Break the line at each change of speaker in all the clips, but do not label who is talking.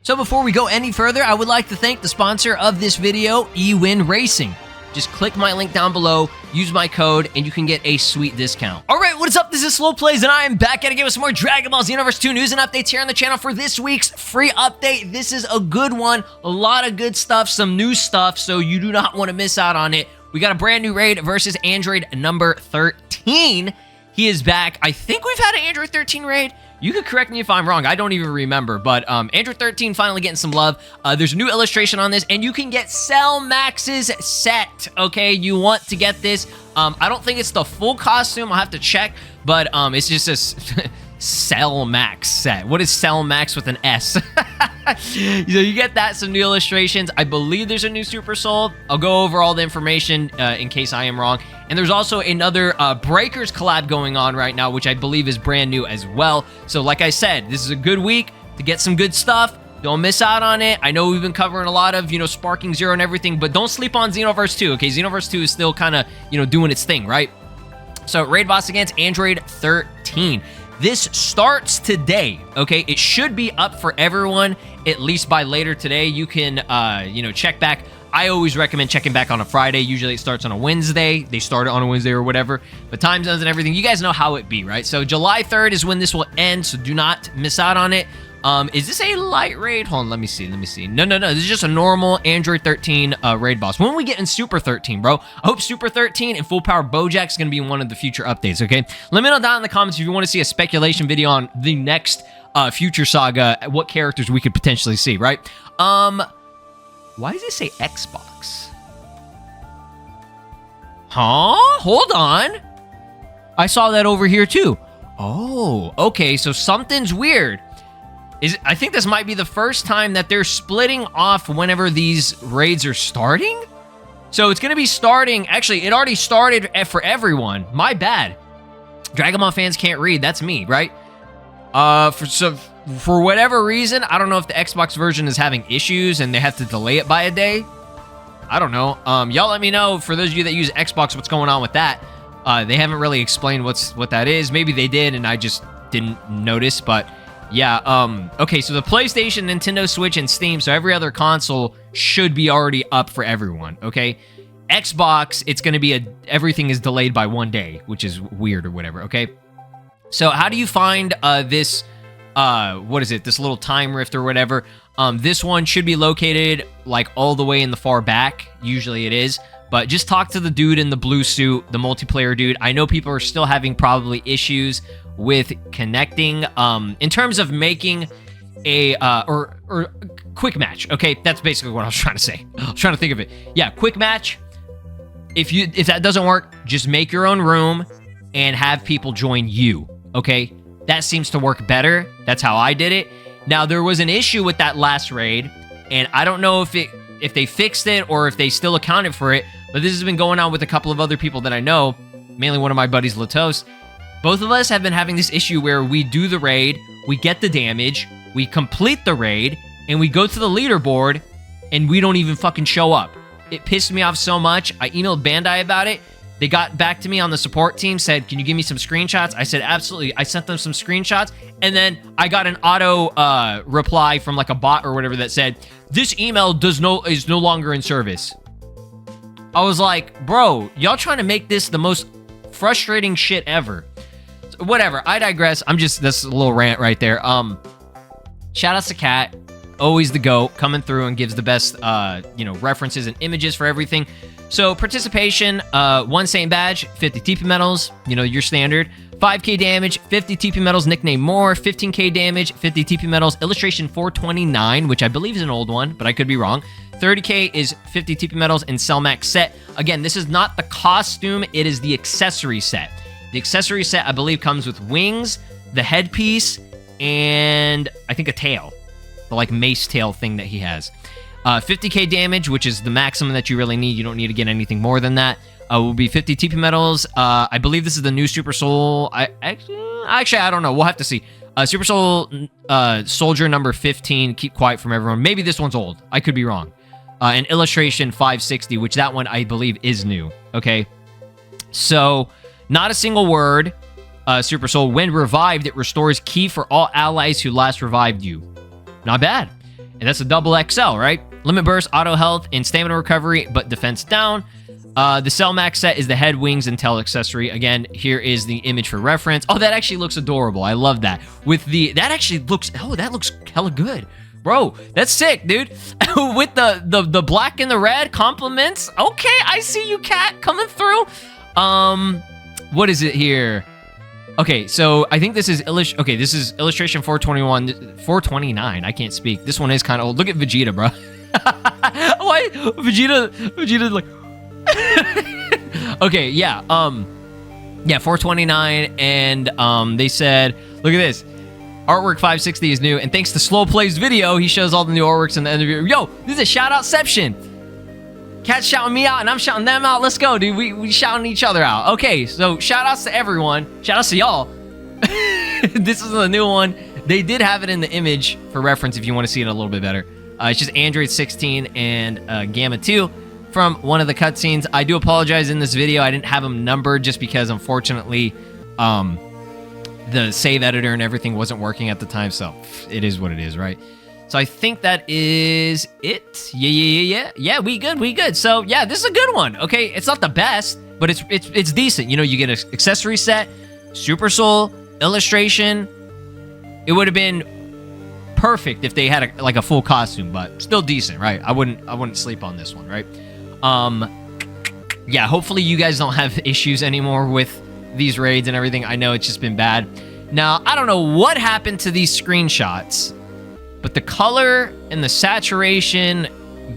So before we go any further, I would like to thank the sponsor of this video, eWin Racing. Just click my link down below, use my code, and you can get a sweet discount. All right, what is up? This is Slow Plays, and I am back at it again with some more Dragon Ball Xenoverse 2 news and updates here on the channel for this week's free update. This is a good one, a lot of good stuff, some new stuff, so you do not want to miss out on it. We got a brand new raid versus Android number 13. He is back. I think we've had an Android 13 raid. You could correct me if I'm wrong. I don't even remember. But Android 13 finally getting some love. There's a new illustration on this, and you can get Cellmax's Set. Okay, you want to get this. I don't think it's the full costume. I'll have to check. But it's just a Cellmax Set. What is Cellmax with an S? So you get that, some new illustrations. I believe there's a new Super Soul. I'll go over all the information in case I am wrong. And there's also another Breakers collab going on right now, which I believe is brand new as well. So like I said, this is a good week to get some good stuff. Don't miss out on it. I know we've been covering a lot of, Sparking Zero and everything, but don't sleep on Xenoverse 2, okay? Xenoverse 2 is still kind of, doing its thing, right? So Raid Boss against Android 13. This starts today, okay? It should be up for everyone, at least by later today. You can, check back. I always recommend checking back on a Friday. Usually it starts on a Wednesday. They start it on a Wednesday or whatever. But time zones and everything, you guys know how it be, right? So July 3rd is when this will end, so do not miss out on it. Is this a light raid? Hold on, let me see. No. This is just a normal Android 13 raid boss. When we get in Super 13, bro? I hope Super 13 and Full Power Bojack is going to be one of the future updates, okay? Let me know down in the comments if you want to see a speculation video on the next Future Saga, what characters we could potentially see, right? Why does it say Xbox? Huh? Hold on. I saw that over here too. Oh, okay, so something's weird. I think this might be the first time that they're splitting off whenever these raids are starting. So it's going to be starting. Actually, it already started for everyone. My bad. Dragon Ball fans can't read. That's me, right? For whatever reason, I don't know if the Xbox version is having issues and they have to delay it by a day. I don't know. Y'all let me know, for those of you that use Xbox, what's going on with that. They haven't really explained what that is. Maybe they did and I just didn't notice, but... yeah, okay, so the PlayStation, Nintendo Switch, and Steam, so every other console should be already up for everyone, okay? Xbox, it's going to be everything is delayed by 1 day, which is weird or whatever, okay? So how do you find this, what is it, this little time rift or whatever? This one should be located, like, all the way in the far back. Usually it is. But just talk to the dude in the blue suit, the multiplayer dude. I know people are still having probably issues with connecting. In terms of making a or quick match. Okay, that's basically what I was trying to say. I was trying to think of it. Yeah, quick match. If that doesn't work, just make your own room and have people join you. Okay, that seems to work better. That's how I did it. Now there was an issue with that last raid, and I don't know if they fixed it or if they still accounted for it. But this has been going on with a couple of other people that I know, mainly one of my buddies, Latos. Both of us have been having this issue where we do the raid, we get the damage, we complete the raid, and we go to the leaderboard, and we don't even fucking show up. It pissed me off so much. I emailed Bandai about it. They got back to me on the support team, said, can you give me some screenshots? I said, absolutely. I sent them some screenshots, and then I got an auto reply from like a bot or whatever that said, this email is no longer in service. I was like, bro, y'all trying to make this the most frustrating shit ever. So, whatever, I digress. That's a little rant right there. Shout outs to Kat, always the GOAT, coming through and gives the best, references and images for everything. So participation, 1 Saint badge, 50 TP medals, your standard. 5k damage, 50 TP medals, nickname more, 15k damage, 50 TP medals, illustration 429, which I believe is an old one, but I could be wrong. 30k is 50 TP medals and Cellmax Set. Again, this is not the costume, it is the accessory set. The accessory set, I believe, comes with wings, the headpiece, and I think a tail. The, like, mace tail thing that he has. 50k damage, which is the maximum that you really need. You don't need to get anything more than that. Will be 50 TP medals. I believe this is the new Super Soul. Actually, I don't know. We'll have to see. Super Soul Soldier number 15. Keep quiet from everyone. Maybe this one's old. I could be wrong. And Illustration 560, which that one I believe is new. Okay. So, not a single word. Super Soul. When revived, it restores ki for all allies who last revived you. Not bad. And that's a double XL, right? Limit burst, auto health, and stamina recovery, but defense down. The Cellmax Set is the head, wings, and tail accessory. Again, here is the image for reference. Oh, that actually looks adorable. I love that. With the... That actually looks... Oh, that looks hella good. Bro, that's sick, dude. With the black and the red compliments. Okay, I see you, cat, coming through. What is it here? Okay, so I think this is this is illustration 421, 429. I can't speak. This one is kind of old. Look at Vegeta, bro. Why Vegeta like Okay, yeah. Yeah, 429, and they said, look at this. Artwork 560 is new, and thanks to Slow Play's video, he shows all the new artworks in the end of the video. Yo, this is a shout-outception. Cat's shouting me out, and I'm shouting them out. Let's go, dude. We shouting each other out. Okay, so shout-outs to everyone. Shout-outs to y'all. This is the new one. They did have it in the image for reference if you want to see it a little bit better. It's just Android 16 and Gamma 2 from one of the cutscenes. I do apologize in this video. I didn't have them numbered just because, unfortunately, the save editor and everything wasn't working at the time, so it is what it is, right? So I think that is it. Yeah, we good. So yeah, this is a good one. Okay, it's not the best, but it's decent. You know, you get an accessory set, Super Soul, illustration. It would have been perfect if they had like a full costume, but still decent, right? I wouldn't sleep on this one, right? Yeah, hopefully you guys don't have issues anymore with these raids and everything. I know it's just been bad. Now, I don't know what happened to these screenshots, but the color and the saturation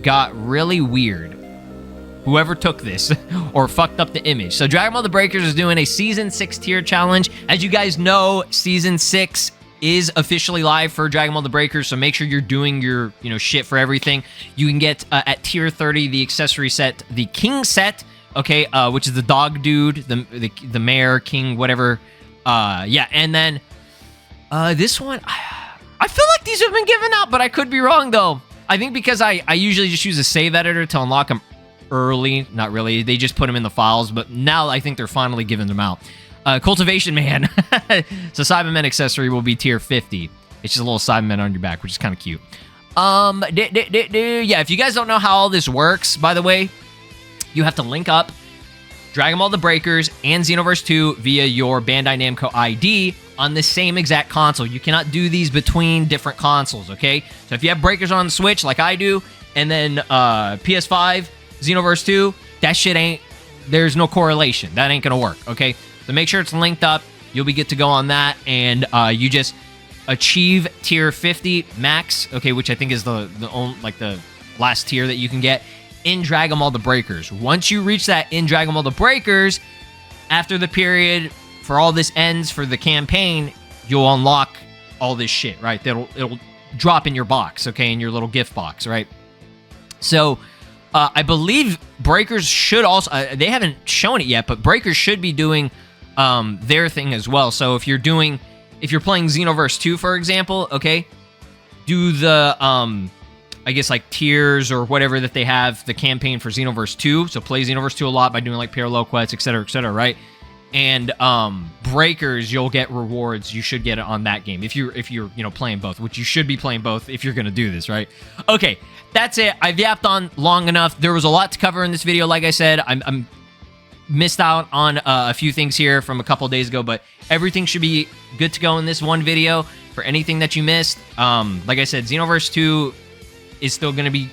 got really weird. Whoever took this or fucked up the image. So Dragon Ball The Breakers is doing a Season 6 tier challenge. As you guys know, Season 6 is officially live for Dragon Ball The Breakers, so make sure you're doing your, shit for everything. You can get, at tier 30, the accessory set, the King set, okay, which is the dog dude, the mayor, king, whatever. Yeah, and then this one, I feel like these have been given out, but I could be wrong, though. I think because I usually just use a save editor to unlock them early. Not really. They just put them in the files, but now I think they're finally giving them out. Cultivation Man. So Cyberman accessory will be tier 50. It's just a little Cyberman on your back, which is kind of cute. Yeah, if you guys don't know how all this works, by the way, you have to link up Dragon Ball The Breakers and Xenoverse 2 via your Bandai Namco ID on the same exact console. You cannot do these between different consoles, okay? So if you have Breakers on the Switch like I do, and then PS5, Xenoverse 2, that shit ain't, there's no correlation. That ain't gonna work, okay? So make sure it's linked up. You'll be good to go on that, and you just achieve tier 50 max, okay, which I think is the last tier that you can get in Dragon Ball The Breakers. Once you reach that in Dragon Ball The Breakers, after the period for all this ends for the campaign, you'll unlock all this shit, right? It'll drop in your box, okay, in your little gift box, right? So I believe Breakers should also, they haven't shown it yet, but Breakers should be doing their thing as well. So if you're playing Xenoverse 2, for example, okay, do the I guess like tiers or whatever that they have, the campaign for Xenoverse 2. So play Xenoverse 2 a lot by doing like parallel quests, etc., right? And Breakers, you'll get rewards. You should get it on that game if you're playing both, which you should be playing both if you're gonna do this, right? Okay, that's it. I've yapped on long enough. There was a lot to cover in this video. Like I said, I'm missed out on a few things here from a couple days ago, but everything should be good to go in this one video. For anything that you missed, like I said, Xenoverse 2 is still going to be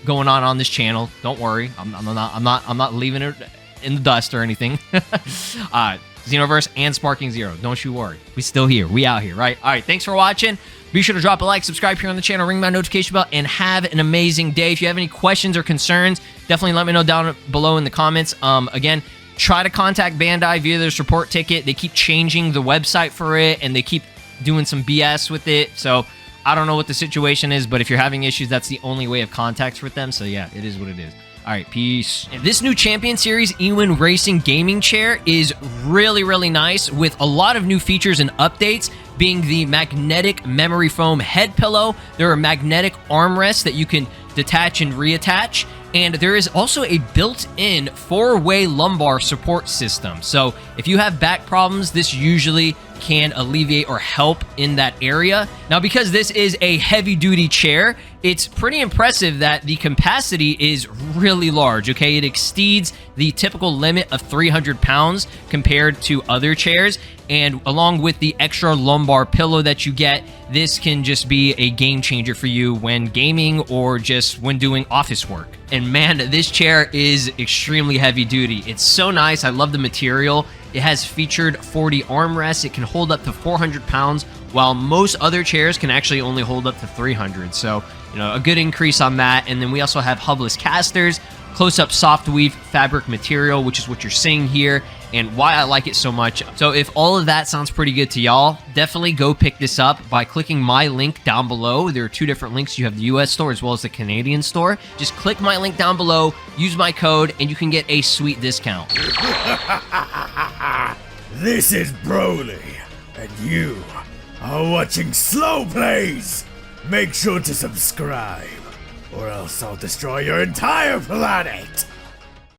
going on this channel. Don't worry, I'm not leaving it in the dust or anything. Xenoverse and Sparking Zero, don't you worry. We still here. We out here, right? All right, thanks for watching. Be sure to drop a like, subscribe here on the channel, ring my notification bell, and have an amazing day. If you have any questions or concerns, definitely let me know down below in the comments. Again, try to contact Bandai via their support ticket. They keep changing the website for it, and they keep doing some BS with it. So I don't know what the situation is, but if you're having issues, that's the only way of contact with them. So yeah, it is what it is. All right, peace. And this new Champion Series Ewin Racing gaming chair is really, really nice with a lot of new features and updates, being the magnetic memory foam head pillow. There are magnetic armrests that you can detach and reattach. And there is also a built-in 4-way lumbar support system. So if you have back problems, this usually can alleviate or help in that area. Now, because this is a heavy-duty chair, it's pretty impressive that the capacity is really large, okay? It exceeds the typical limit of 300 pounds compared to other chairs. And along with the extra lumbar pillow that you get, this can just be a game changer for you when gaming or just when doing office work. And man, this chair is extremely heavy duty. It's so nice. I love the material. It has featured 40 armrests. It can hold up to 400 pounds, while most other chairs can actually only hold up to 300. So, a good increase on that. And then we also have hubless casters, close-up soft weave fabric material, which is what you're seeing here, and why I like it so much. So if all of that sounds pretty good to y'all, definitely go pick this up by clicking my link down below. There are 2 different links. You have the US store as well as the Canadian store. Just click my link down below, use my code, and you can get a sweet discount.
This is Broly, and you are watching Slow Plays. Make sure to subscribe, or else I'll destroy your entire planet.